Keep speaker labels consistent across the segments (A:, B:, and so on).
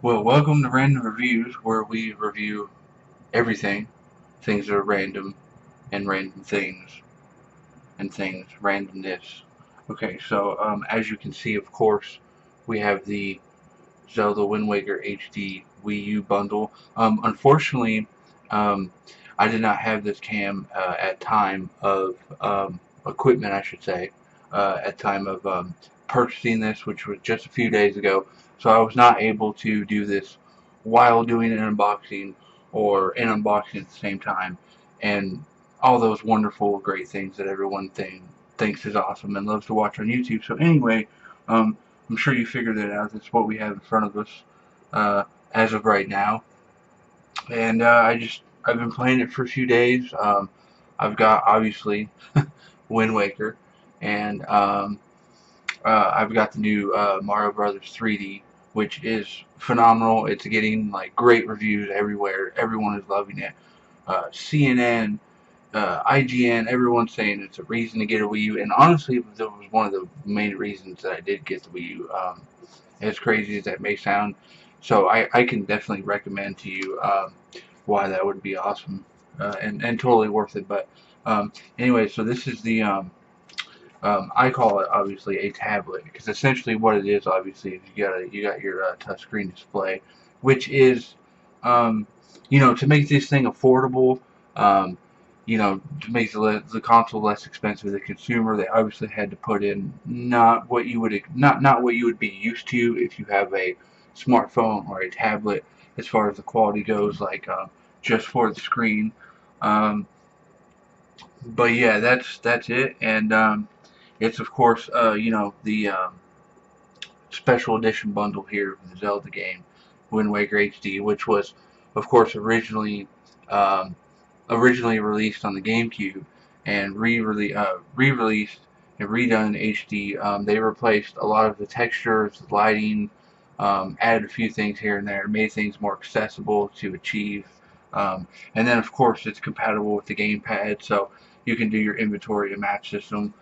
A: Well, welcome to Random Reviews, where we review everything, things that are random, and random things, and things, randomness. Okay, so as you can see, of course, we have the Zelda Wind Waker HD Wii U bundle. Unfortunately, um, I did not have this cam at time of equipment, I should say, at time of purchasing this, which was just a few days ago. So I was not able to do this while doing an unboxing or an unboxing at the same time, and all those wonderful, great things that everyone thinks is awesome and loves to watch on YouTube. So anyway, um, I'm sure you figured it out. That's what we have in front of us uh, as of right now. And I've been playing it for a few days. I've got obviously Wind Waker, and I've got the new Mario Brothers 3D, which is phenomenal. It's getting like great reviews everywhere. Everyone is loving it. CNN, IGN, everyone's saying it's a reason to get a Wii U, and honestly, that was one of the main reasons that I did get the Wii U. As crazy as that may sound, so I can definitely recommend to you why that would be awesome and totally worth it. But anyway, so this is the I call it obviously a tablet because essentially what it is obviously is you got your touchscreen display, which is um, to make this thing affordable. Um, to make the console less expensive to the consumer, they obviously had to put in not what you would be used to if you have a smartphone or a tablet as far as the quality goes, like just for the screen. Um, but yeah, that's it, and it's of course the special edition bundle here of the Zelda game, Wind Waker HD, which was of course um, originally released on the GameCube and re-released and redone in HD. They replaced a lot of the textures, the lighting, added a few things here and there, made things more accessible to achieve. And then, of course, it's compatible with the gamepad, so you can do your inventory and map system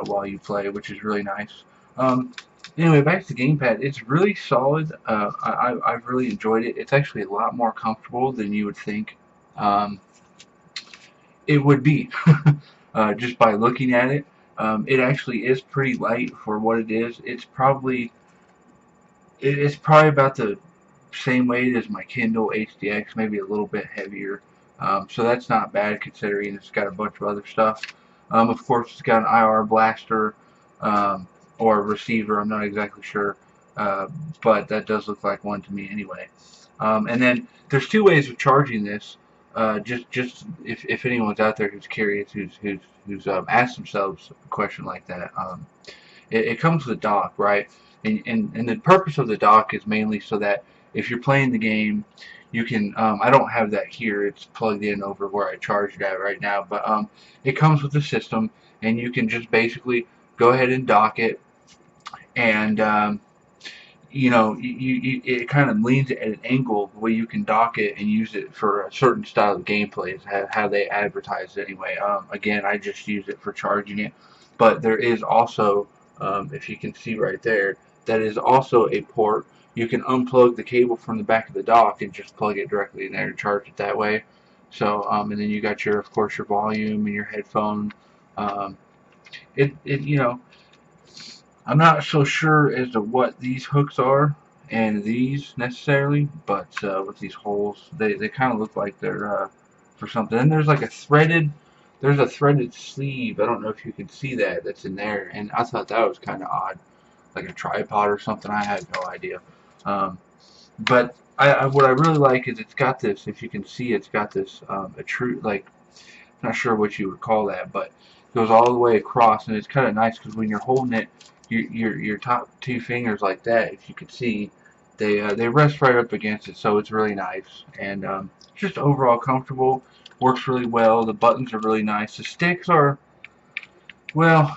A: while you play, which is really nice. Um, anyway, back to the gamepad. It's really solid. I've really enjoyed it. It's actually a lot more comfortable than you would think. Um, it would be just by looking at it. It actually is pretty light for what it is. It's probably about the same weight as my Kindle HDX, maybe a little bit heavier. So that's not bad considering it's got a bunch of other stuff. Of course, it's got an IR blaster um, or a receiver. I'm not exactly sure, uh, but that does look like one to me anyway. And then there's two ways of charging this. Just if anyone's out there who's curious, who's asked themselves a question like that, it comes with a dock, right? And the purpose of the dock is mainly so that if you're playing the game, you can. I don't have that here; it's plugged in over where I charge it at right now. But it comes with the system, and you can just basically go ahead and dock it, and it kind of leans at an angle where you can dock it and use it for a certain style of gameplay. Is how they advertise it anyway. Again, I just use it for charging it, but there is also, if you can see right there, that is also a port. You can unplug the cable from the back of the dock and just plug it directly in there and charge it that way. So, and then you got of course, your volume and your headphone. Um, I'm not so sure as to what these hooks are and these necessarily, but with these holes, they kind of look like they're for something. And there's a threaded sleeve. I don't know if you can see that. That's in there, and I thought that was kind of odd, like a tripod or something. I had no idea. Um, but what I really like is it's got this. If you can see, it's got this a true like not sure what you would call that, but it goes all the way across, and it's kind of nice because when you're holding it, your top two fingers like that, if you could see, they rest right up against it, so it's really nice and just overall comfortable. Works really well. The buttons are really nice. The sticks are well.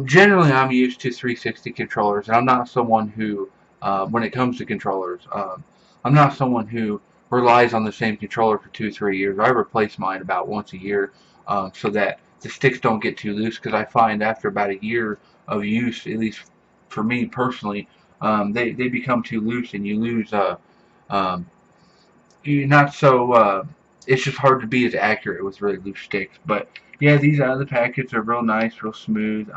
A: Generally, I'm used to 360 controllers, and I'm not someone who, when it comes to controllers, I'm not someone who relies on the same controller for 2, 3 years. I replace mine about once a year, so that the sticks don't get too loose. Because I find after about a year of use, at least for me personally, they become too loose, and you lose um, you're not so it's just hard to be as accurate with really loose sticks. But yeah, these other packets are real nice, real smooth.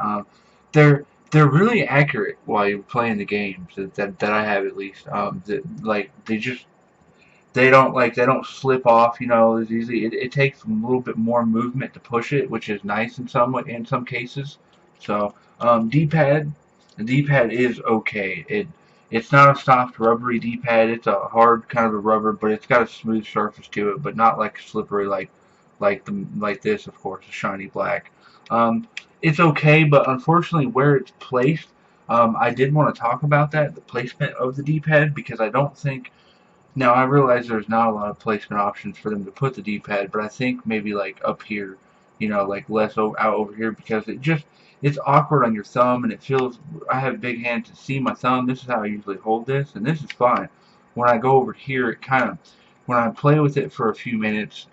A: They're really accurate while you're playing the games that I have at least. Like they don't slip off, as easy. It takes a little bit more movement to push it, which is nice in some cases. So D-pad, the D-pad is okay. It's not a soft rubbery D-pad. It's a hard kind of a rubber, but it's got a smooth surface to it, but not like slippery like this, of course, a shiny black. Um, it's okay, but unfortunately, where it's placed, I did want to talk about that, the placement of the D-pad, because I don't think now I realize there's not a lot of placement options for them to put the D-pad, but I think maybe like up here, like less out over here because it's awkward on your thumb and it feels. I have big hands to see my thumb. This is how I usually hold this, and this is fine. When I go over here, when I play with it for a few minutes,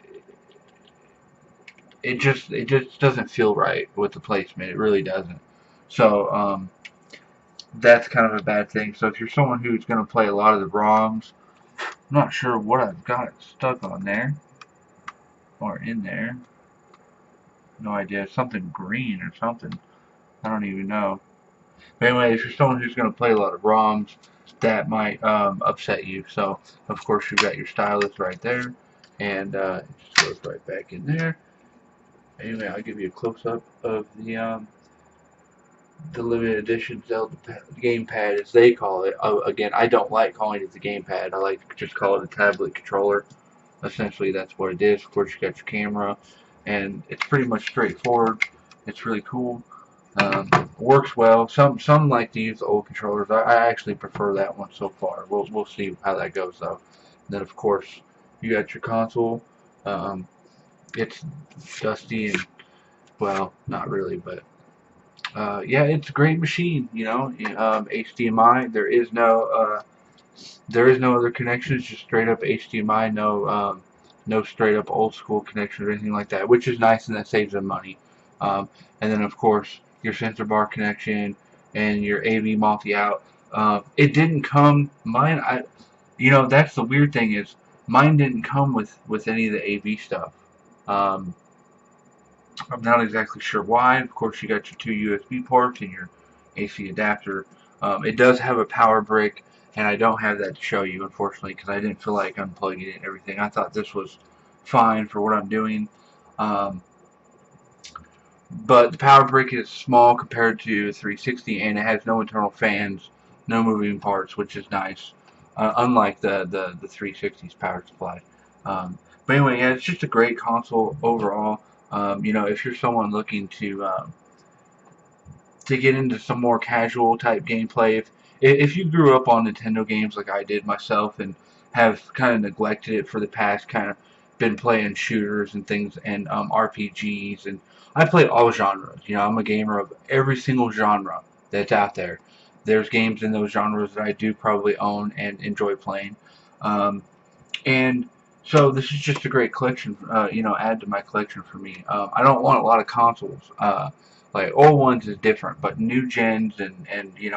A: it just doesn't feel right with the placement. It really doesn't. So that's kind of a bad thing. So if you're someone who's going to play a lot of the ROMs, I'm not sure what I've got it stuck on there or in there. No idea. Something green or something. I don't even know. But anyway, if you're someone who's going to play a lot of ROMs, that might upset you. So, of course, you've got your stylus right there. And it just goes right back in there. Anyway, I'll give you a close-up of the limited edition Zelda gamepad, as they call it. Again, I don't like calling it the gamepad. I like to just call it a tablet controller. Essentially, that's what it is. Of course, you got your camera, and it's pretty much straightforward. It's really cool. Works well. Some like to use the old controllers. I actually prefer that one so far. We'll see how that goes though. And then of course you got your console. Um, it's dusty and well, not really, but yeah, it's a great machine. HDMI. There is no other connections, just straight up HDMI, no straight up old school connection or anything like that, which is nice and that saves them money. And then of course your sensor bar connection and your AV multi out. It didn't come mine. That's the weird thing is mine didn't come with any of the AV stuff. Um, I'm not exactly sure why. Of course, you got your two USB ports and your AC adapter. It does have a power brick, and I don't have that to show you, unfortunately, because I didn't feel like unplugging it and everything. I thought this was fine for what I'm doing. Um, but the power brick is small compared to 360, and it has no internal fans, no moving parts, which is nice. Unlike the 360's power supply. But anyway, yeah, it's just a great console overall. If you're someone looking to get into some more casual type gameplay, if you grew up on Nintendo games like I did myself and have kind of neglected it for the past, kind of been playing shooters and things and RPGs, and I play all genres. I'm a gamer of every single genre that's out there. There's games in those genres that I do probably own and enjoy playing. And so this is just a great collection, add to my collection for me. I don't want a lot of consoles. Like old ones is different, but new gens and it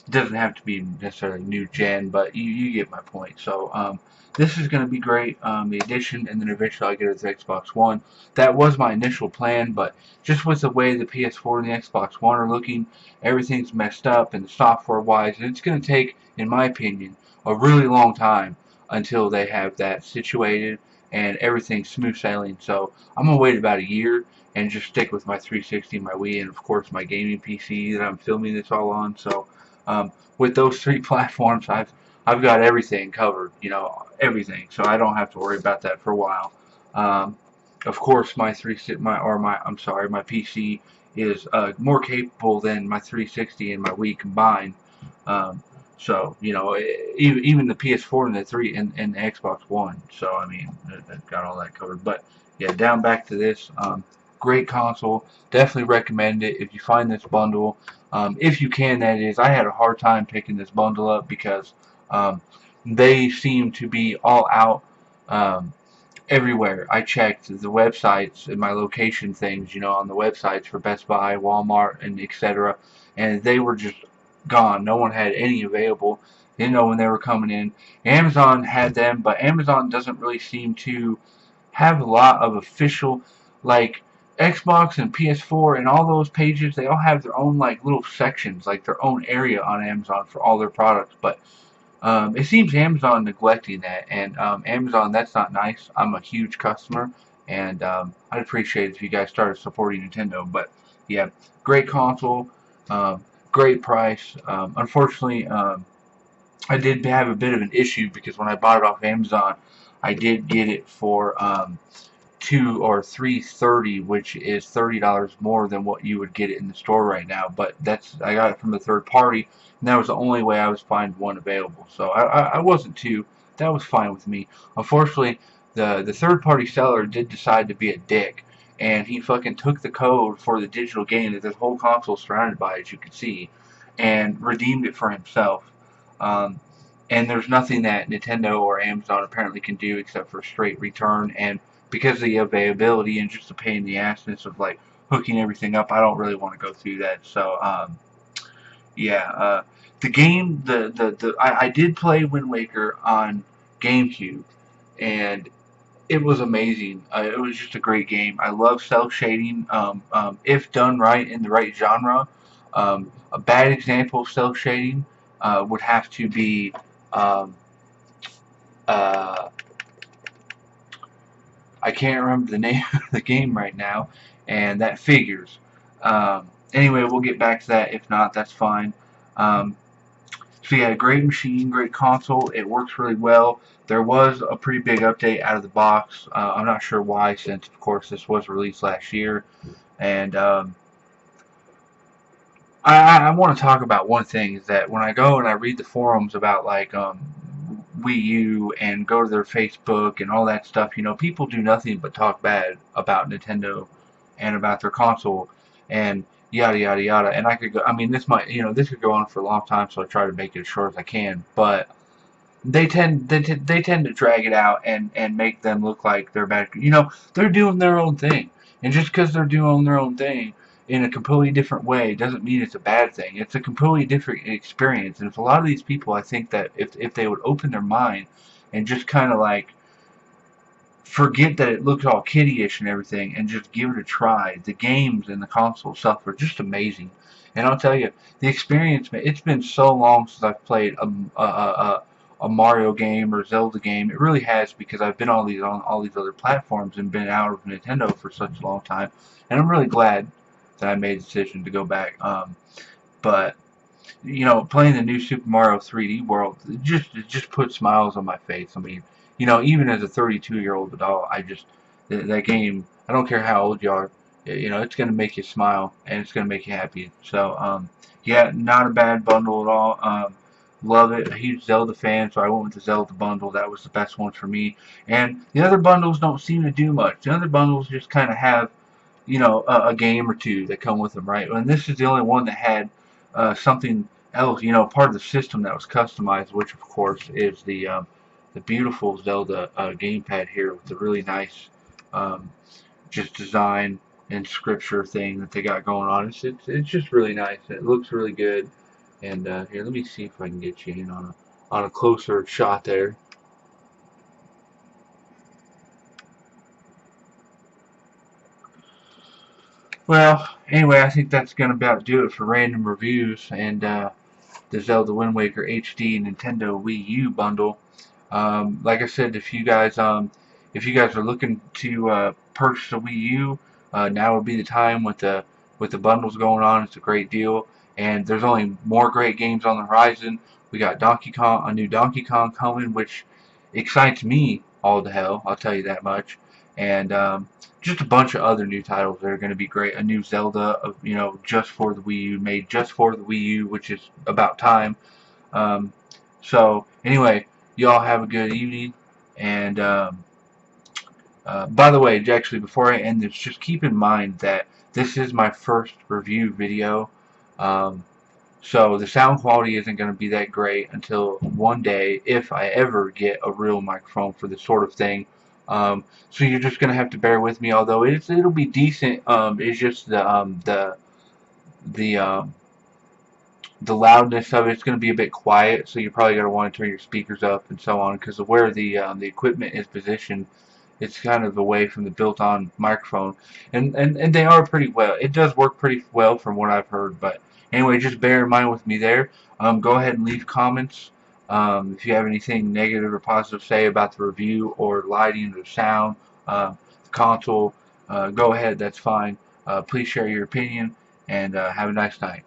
A: doesn't have to be necessarily new gen, but you get my point. So this is going to be great. The edition, and then eventually I'll get it to Xbox One. That was my initial plan, but just with the way the PS4 and the Xbox One are looking, everything's messed up and software-wise, and it's going to take, in my opinion, a really long time until they have that situated and everything's smooth sailing. So I'm gonna wait about a year and just stick with my 360, my Wii, and of course my gaming PC that I'm filming this all on. So with those three platforms, I've got everything covered, everything. So I don't have to worry about that for a while. Um, of course, my PC is more capable than my 360 and my Wii combined. Um, so even the PS4 and the three and the Xbox One. So I mean, I've got all that covered. But yeah, down back to this. Great console. Definitely recommend it if you find this bundle. If you can, that is. I had a hard time picking this bundle up because they seem to be all out everywhere. I checked the websites and my location things, on the websites for Best Buy, Walmart, and etc. And they were just gone. No one had any available. Didn't know when they were coming in. Amazon had them, but Amazon doesn't really seem to have a lot of official, like Xbox and PS4 and all those pages. They all have their own like little sections, like their own area on Amazon for all their products. But it seems Amazon neglecting that, and Amazon, that's not nice. I'm a huge customer, and I'd appreciate it if you guys started supporting Nintendo. But yeah, great console, great price. Unfortunately, I did have a bit of an issue because when I bought it off Amazon, I did get it for 2 or 3.30, which is $30 more than what you would get it in the store right now. But I got it from the third party, and that was the only way I was finding one available. So I wasn't too. That was fine with me. Unfortunately, the third party seller did decide to be a dick, and he fucking took the code for the digital game that this whole console is surrounded by, as you can see, and redeemed it for himself. Um, and there's nothing that Nintendo or Amazon apparently can do except for straight return. And because of the availability and just the pain in the assness of like hooking everything up, I don't really want to go through that. So yeah, the game, I did play Wind Waker on GameCube, and it was amazing. It was just a great game. I love cel shading, if done right in the right genre. A bad example of cel shading would have to be um, uh, I can't remember the name of the game right now, and that figures. Anyway, we'll get back to that. If not, that's fine. Um, so yeah, great machine, great console. It works really well. There was a pretty big update out of the box. I'm not sure why, since of course this was released last year. And I want to talk about one thing is that when I go and I read the forums about like WiiU and go to their Facebook and all that stuff, people do nothing but talk bad about Nintendo and about their console and yada yada yada. And I could go. I mean, this could go on for a long time, so I try to make it as short as I can. But they tend to drag it out and make them look like they're bad. They're doing their own thing, and just because they're doing their own thing in a completely different way doesn't mean it's a bad thing. It's a completely different experience, and if a lot of these people, I think that if they would open their mind and just kind of like forget that it looks all kiddie-ish and everything and just give it a try. The games and the console itself are just amazing. And I'll tell you, the experience, it's been so long since I've played a Mario game or Zelda game. It really has, because I've been on all these other platforms and been out of Nintendo for such a long time. And I'm really glad that I made the decision to go back. But playing the new Super Mario 3D World, it just put smiles on my face. I mean, even as a 32-year-old adult, that game. I don't care how old you are, it's gonna make you smile and it's gonna make you happy. So, yeah, not a bad bundle at all. Love it. A huge Zelda fan, so I went with the Zelda bundle. That was the best one for me. And the other bundles don't seem to do much. The other bundles just kind of have a game or two that come with them, right? And this is the only one that had something else, part of the system that was customized, which of course is the beautiful Zelda gamepad here with the really nice um, just design and scripture thing that they got going on. It's just really nice. It looks really good. And here, let me see if I can get you in on a closer shot there. Well, anyway, I think that's gonna about do it for random reviews and the Zelda Wind Waker HD Nintendo Wii U bundle. Like I said, if you guys are looking to purchase a Wii U, now would be the time with the bundles going on. It's a great deal, and there's only more great games on the horizon. We got a new Donkey Kong coming, which excites me all to hell. I'll tell you that much. And just a bunch of other new titles that are going to be great. A new Zelda, just for the Wii U, made just for the Wii U, which is about time. Um, so anyway, y'all have a good evening. And by the way, actually, before I end this, just keep in mind that this is my first review video. Um, so the sound quality isn't going to be that great until one day, if I ever get a real microphone for this sort of thing. So you're just going to have to bear with me, although it'll be decent. It's just the the loudness of it's going to be a bit quiet, so you're probably going to want to turn your speakers up and so on, because of where the equipment is positioned, it's kind of away from the built-on microphone, and they are pretty well. It does work pretty well from what I've heard. But anyway, just bear in mind with me there. Go ahead and leave comments if you have anything negative or positive to say about the review or lighting or sound, the console. Go ahead, that's fine. Please share your opinion and have a nice night.